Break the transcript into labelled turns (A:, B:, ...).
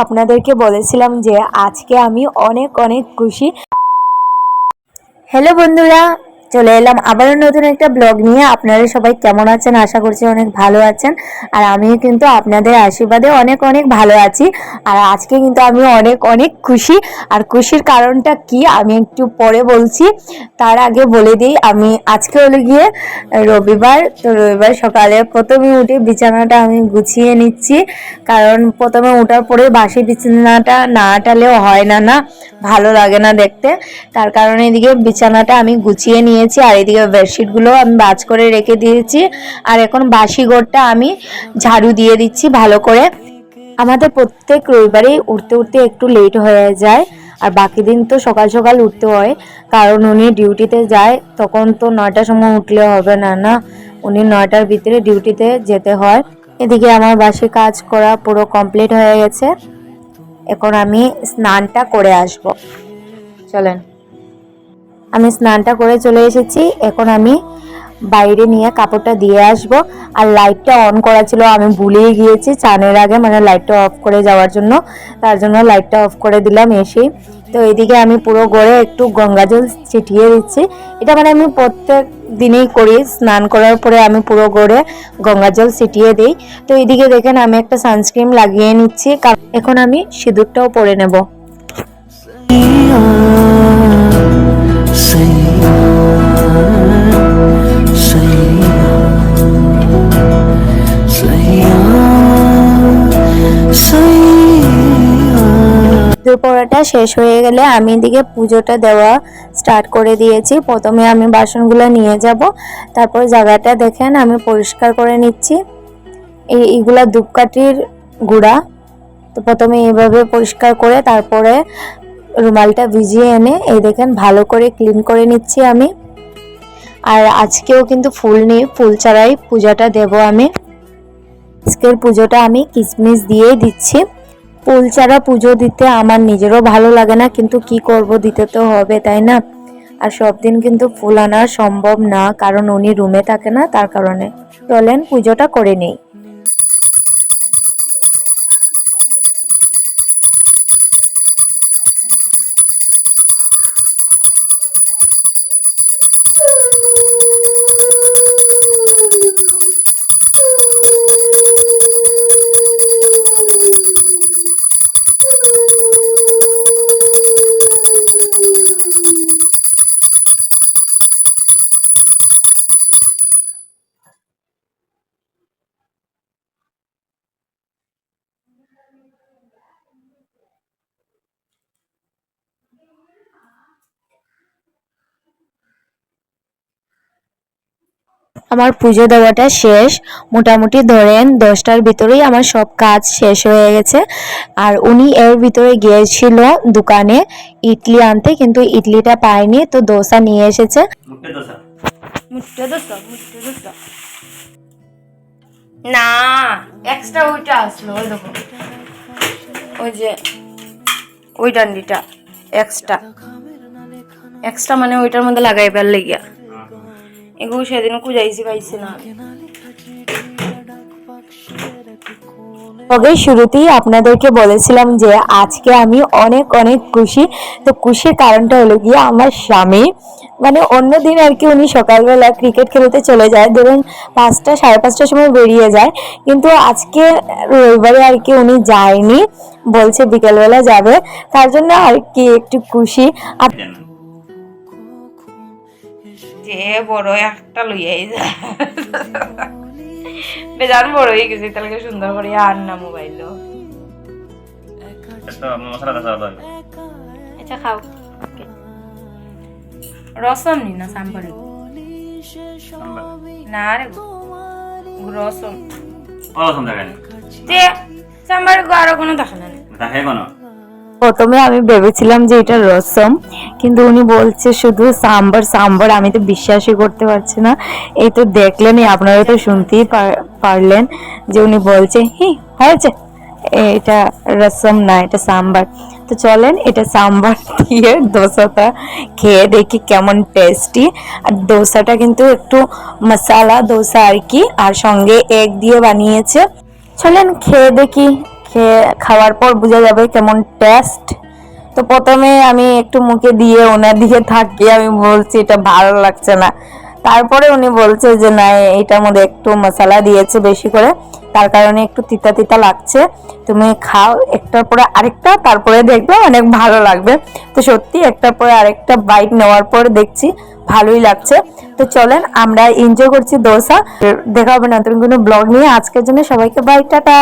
A: আপনাদেরকে বলেছিলাম যে আজকে আমি অনেক অনেক খুশি। হ্যালো বন্ধুরা, চলে এলাম আবারও নতুন একটা ব্লগ নিয়ে। আপনারা সবাই কেমন আছেন? আশা করছি অনেক ভালো আছেন। আর আমিও কিন্তু আপনাদের আশীর্বাদে অনেক অনেক ভালো আছি। আর আজকে কিন্তু আমি অনেক অনেক খুশি। আর খুশির কারণটা কি আমি একটু পরে বলছি। তার আগে বলে দিই, আমি আজকে হলো গিয়ে রবিবার। তো রবিবার সকালে প্রথমে উঠে বিছানাটা আমি গুছিয়ে নিচ্ছি, কারণ প্রথমে ওঠার পরে বাসি বিছানাটা না টালেও হয় না, ভালো লাগে না দেখতে। তার কারণে এদিকে বিছানাটা আমি গুছিয়ে নিয়েছি, আর এদিকে বেডশিটগুলো আমি ভাঁজ করে রেখে দিয়েছি। আর এখন বাসি ঘরটা আমি ঝাড়ু দিয়ে দিচ্ছি ভালো করে। আমাদের প্রত্যেক রবিবারেই উঠতে উঠতে একটু লেট হয়ে যায়, আর বাকি দিন তো সকাল সকাল উঠতে হয়, কারণ উনি ডিউটিতে যায়। তখন তো 9টার সময় উঠলে হবে না, উনি 9টার ভিতরে ডিউটিতে যেতে হয়। এদিকে আমার বাসি কাজ করা পুরো কমপ্লিট হয়ে গেছে। এখন আমি স্নানটা করে আসব। চলেন, আমি স্নানটা করে চলে এসেছি। এখন আমি বাইরে নিয়ে কাপড়টা দিয়ে আসব। আর লাইটটা অন করা ছিল, আমি ভুলেই গিয়েছি চানের আগে, মানে লাইটটা অফ করে যাওয়ার জন্য। তার জন্য লাইটটা অফ করে দিলাম এসেই। তো এদিকে আমি পুরো ঘরে একটু গঙ্গা জল ছিটিয়ে দিচ্ছি। এটা মানে আমি প্রত্যেক দিনেই করি, স্নান করার পরে আমি পুরো ঘরে গঙ্গা জল ছিটিয়ে দিই। তো এদিকে দেখেন আমি একটা সানস্ক্রিন লাগিয়ে নিচ্ছি, কারণ এখন আমি সিঁদুরটাও পরে নেব। পড়াটা শেষ হয়ে গেলে আমি এদিকে পুজোটা দেওয়া স্টার্ট করে দিয়েছি। প্রথমে আমি বাসনগুলো নিয়ে যাব, তারপর জায়গাটা দেখেন আমি পরিষ্কার করে নিচ্ছি। এইগুলা ধূপকাঠির গুঁড়া। তো প্রথমে এইভাবে পরিষ্কার করে তারপরে রুমালটা ভিজিয়ে এনে এই দেখেন ভালো করে ক্লিন করে নিচ্ছি আমি। আর আজকেও কিন্তু ফুল নেই, ফুল ছাড়াই পূজাটা দেব আমি। আজকের পুজোটা আমি কিসমিস দিয়ে দিচ্ছি। ফুল ছাড়া পুজো দিতে আমার নিজেরও ভালো লাগে না, কিন্তু কি করব, দিতে তো হবে, তাই না? আর সব দিন কিন্তু ফুল আনা সম্ভব না, কারণ উনি রুমে থাকে না, তার কারণে। চলেন পুজোটা করে নেই। আমার পুজো দেওয়াটা শেষ, মোটামুটি ধরেন 10টার ভিতরেই আমার সব কাজ শেষ হয়ে গেছে। আর উনি এর ভিতরে গিয়েছিল দোকানে ইডলি আনতে, কিন্তু ইডলিটা পায়নি, তো দোসা নিয়ে এসেছে। না, এক্সট্রা ওইটা আসলো, ওই দেখো, ওই যে ওই ডান্ডিটা এক্সট্রা এক্সট্রা মানে ওইটার মধ্যে লাগাইবার লেগিয়া। এগুলো সেদিনও খুঁজাইছি, পাইছি না। তবে শুরুতেই আপনাদেরকে বলেছিলাম যে আজকে আমি অনেক অনেক খুশি। তো খুশির কারণটা হলো গিয়ে আমার স্বামী, মানে অন্যদিন আর কি উনি সকালবেলা ক্রিকেট খেলতে চলে যায়, ধরুন 5টা 5:30টার সময় বেরিয়ে যায়, কিন্তু আজকে রবিবারে আর কি উনি যায়নি, বলছে বিকেলবেলা যাবে, তার জন্য আর কি একটু খুশি। যে বড় একটা লইয়াই যায়, বেজান বড় হয়ে গেছে, তাহলে সুন্দর করে আর না মোবাইল। আচ্ছা খাও, রসম নি না সাম্বারি না রে, রসম সাম্বার আরো কোনো দেখা না। প্রথমে আমি ভেবেছিলাম যে এটা রসম, কিন্তু উনি বলছে শুধু সাম্বার সাম্বার, আমি তো বিশ্বাসই করতে পারছি না। এই তো দেখলেনই, আপনারা তো শুনতেই পারলেন যে উনি বলছে হি হয়েছে, এটা রসম না, এটা সাম্বার। তো চলেন এটা সাম্বার দিয়ে দোসাটা খেয়ে দেখি কেমন টেস্টি। আর দোসাটা কিন্তু একটু মশলা দোসা আর কি, আর সঙ্গে এগ দিয়ে বানিয়েছে। চলেন খেয়ে দেখি, খাওয়ার পর বোঝা যাবে কেমন টেস্ট। তো প্রথমে আমি একটু মুখে দিয়ে ওনার দিকে তাকিয়ে আমি বলছি এটা ভালো লাগছে না। তারপরে উনি বলছে যে না, এটার মধ্যে একটু মশলা দিয়েছে বেশি করে, তার কারণে একটু তিতা তিতা লাগছে, তুমি খাও একটার পরে আরেকটা, তারপরে দেখবে অনেক ভালো লাগবে। তো সত্যি একটার পরে আরেকটা বাইট নেওয়ার পর দেখছি ভালোই লাগছে। তো চলেন আমরা এনজয় করছি দোসা। দেখা হবে নতুন কোনো ব্লগ নিয়ে। আজকের জন্য সবাইকে বাই, টাটা।